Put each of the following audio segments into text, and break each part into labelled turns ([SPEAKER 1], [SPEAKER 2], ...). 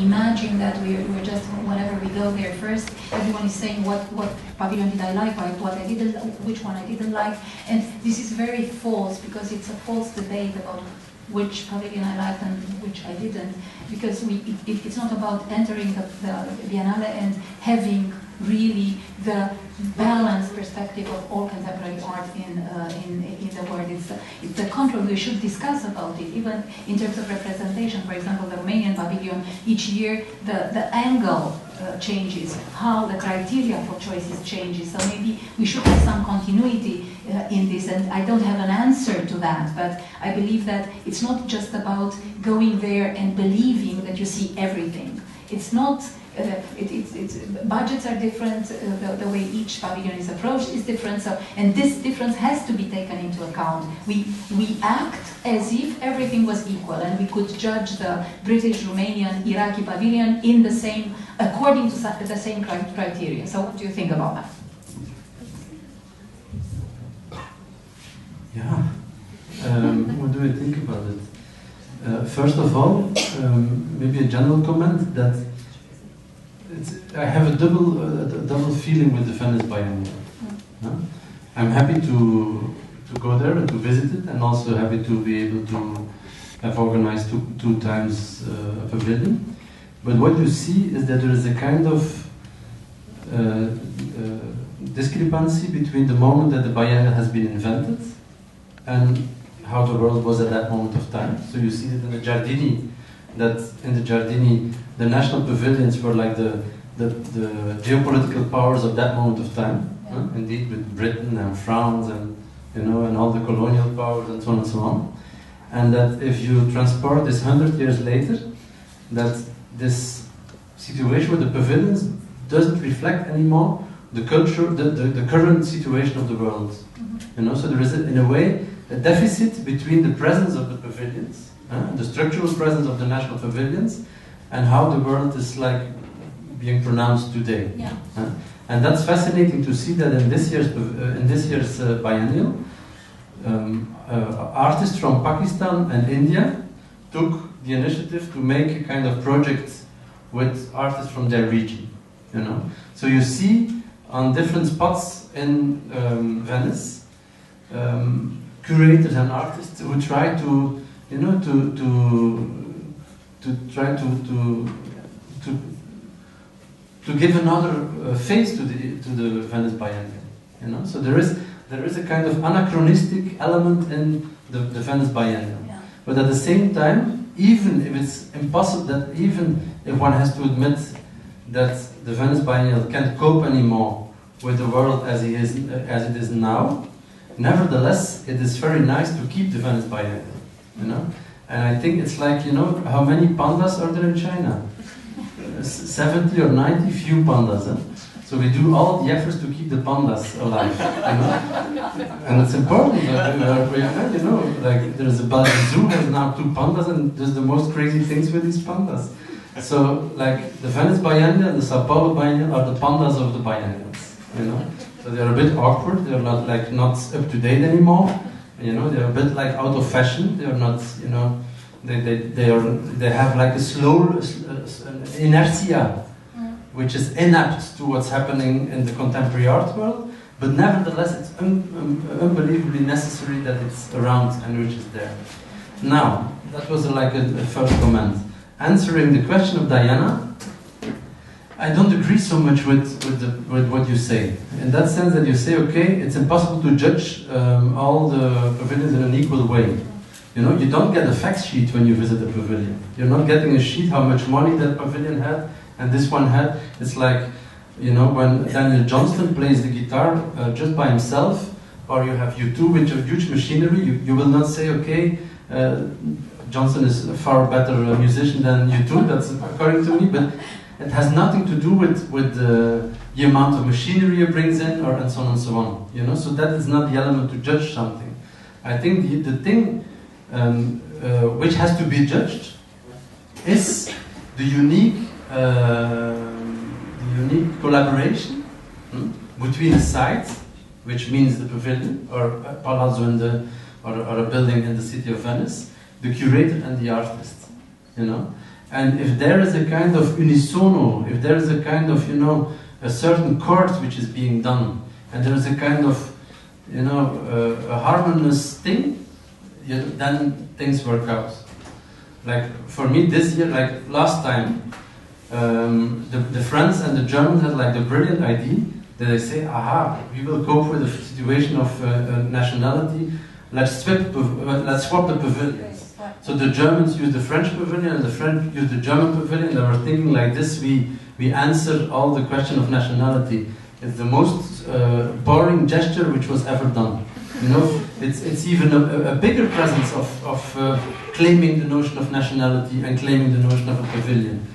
[SPEAKER 1] imagine that we're just, whenever we go there first, everyone is saying what pavilion did I like, what I didn't, which one I didn't like, and this is very false, because it's a false debate about which pavilion I liked and which I didn't, because it's not about entering the Biennale and having really the balanced perspective of all contemporary art in the world. It's the contrary. We should discuss about it, even in terms of representation. For example, the Romanian pavilion, each year the angle changes, how the criteria for choices changes. So maybe we should have some continuity in this, and I don't have an answer to that, but I believe that it's not just about going there and believing that you see everything. It's not. Budgets are different, the way each pavilion is approached is different, so, and this difference has to be taken into account. We act as if everything was equal, and we could judge the British, Romanian, Iraqi pavilion in the same, according to the same criteria. So what do you think about that?
[SPEAKER 2] Yeah, what do I think about it? First of all, maybe a general comment that I have a double feeling with the Venice Biennale. I'm happy to go there and to visit it, and also happy to be able to have organized two times a pavilion. But what you see is that there is a kind of discrepancy between the moment that the Biennale has been invented and how the world was at that moment of time. So you see that in the Giardini, the national pavilions were like the geopolitical powers of that moment of time.
[SPEAKER 1] Yeah.
[SPEAKER 2] Indeed, with Britain and France and and all the colonial powers and so on and so on. And that if you transport this 100 years later, that this situation with the pavilions doesn't reflect anymore the culture, the current situation of the world. Mm-hmm. So there is, in a way, a deficit between the presence of the pavilions, the structural presence of the national pavilions, and how the world is like being pronounced today.
[SPEAKER 1] Yeah.
[SPEAKER 2] And that's fascinating to see that in this year's biennial, artists from Pakistan and India took the initiative to make a kind of project with artists from their region. So you see on different spots in Venice, curators and artists who try to give another face to the Venice Biennale. So there is a kind of anachronistic element in the Venice Biennale. Yeah. But at the same time, even if it's impossible, that even if one has to admit that the Venice Biennale can't cope anymore with the world as it is now, nevertheless, it is very nice to keep the Venice Biennale. And I think it's like, how many pandas are there in China? 70 or 90, few pandas. So we do all the efforts to keep the pandas alive. And it's important. Like there's a Belgian zoo has now 2 pandas and does the most crazy things with these pandas. So like the Venice Biennale and the Sao Paulo Biennale are the pandas of the biennials. So they're a bit awkward. They're not up to date anymore. They're a bit like out of fashion. They're not, they have like a slow inertia, which is inapt to what's happening in the contemporary art world. But nevertheless, it's unbelievably necessary that it's around and which is there. Now, that was like a first comment. Answering the question of Diana, I don't agree so much with what you say. In that sense that you say, okay, it's impossible to judge all the pavilions in an equal way. You don't get a fact sheet when you visit a pavilion. You're not getting a sheet how much money that pavilion had and this one had. It's like, when Daniel Johnston plays the guitar just by himself, or you have U2 with a huge machinery, you will not say, okay, Johnston is a far better musician than U2, that's according to me, but it has nothing to do with the amount of machinery he brings in, and so on and so on. So that is not the element to judge something. I think the thing which has to be judged is the unique collaboration between a site, which means the pavilion or a palazzo or a building in the city of Venice, the curator and the artist. And if there is a kind of unisono, if there is a kind of, you know, a certain chord which is being done, and there is a kind of, you know, a harmonious thing, then things work out. Like for me this year, like last time, the French and the Germans had like the brilliant idea that they say, aha, we will cope with the situation of nationality, let's swap the pavilions. So the Germans use the French pavilion and the French use the German pavilion. They were thinking like this, we answer all the question of nationality. It's the most boring gesture which was ever done. You know, it's even a bigger presence of claiming the notion of nationality and claiming the notion of a pavilion.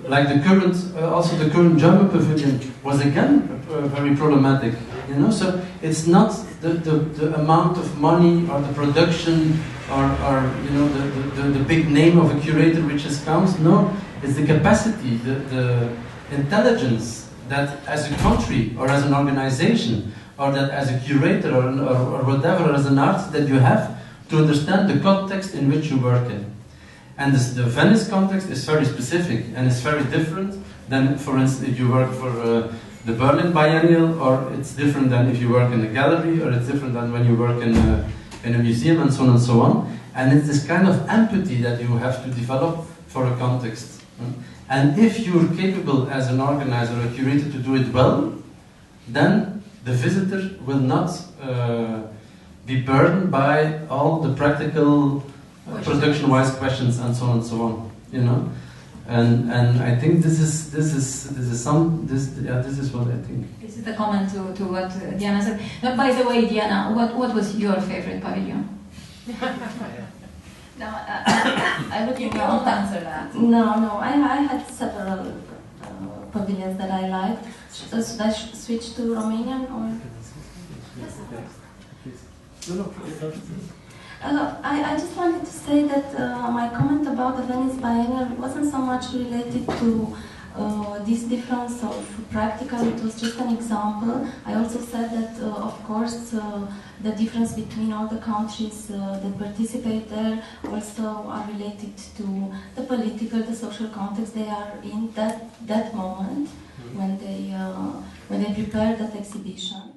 [SPEAKER 2] Like the current, also the current German pavilion was again very problematic. You know, so it's not the amount of money or the production or you know the big name of a curator which just counts. No, it's the capacity, the intelligence that as a country or as an organization or that as a curator or whatever, or as an artist that you have to understand the context in which you work in. And the Venice context is very specific and it's very different than, for instance, if you work for the Berlin Biennale, or it's different than if you work in a gallery, or it's different than when you work in a museum, and so on and so on. And it's this kind of empathy that you have to develop for a context. And if you're capable as an organizer or a curator to do it well, then the visitor will not be burdened by all the practical production-wise questions and so on and so on. You know, and I think this is what I think.
[SPEAKER 1] This is the comment to what Diana said. Now, by the way, Diana, what was your favorite pavilion?
[SPEAKER 3] No, I would you won't answer that. No, I had several pavilions that I liked. Should I switch to Romanian or? Yes, of course. I just wanted to say that my comment about the Venice Biennale wasn't so much related to this difference of practical, it was just an example. I also said that, of course, the difference between all the countries that participate there also are related to the political, the social context they are in that moment when they prepare that exhibition.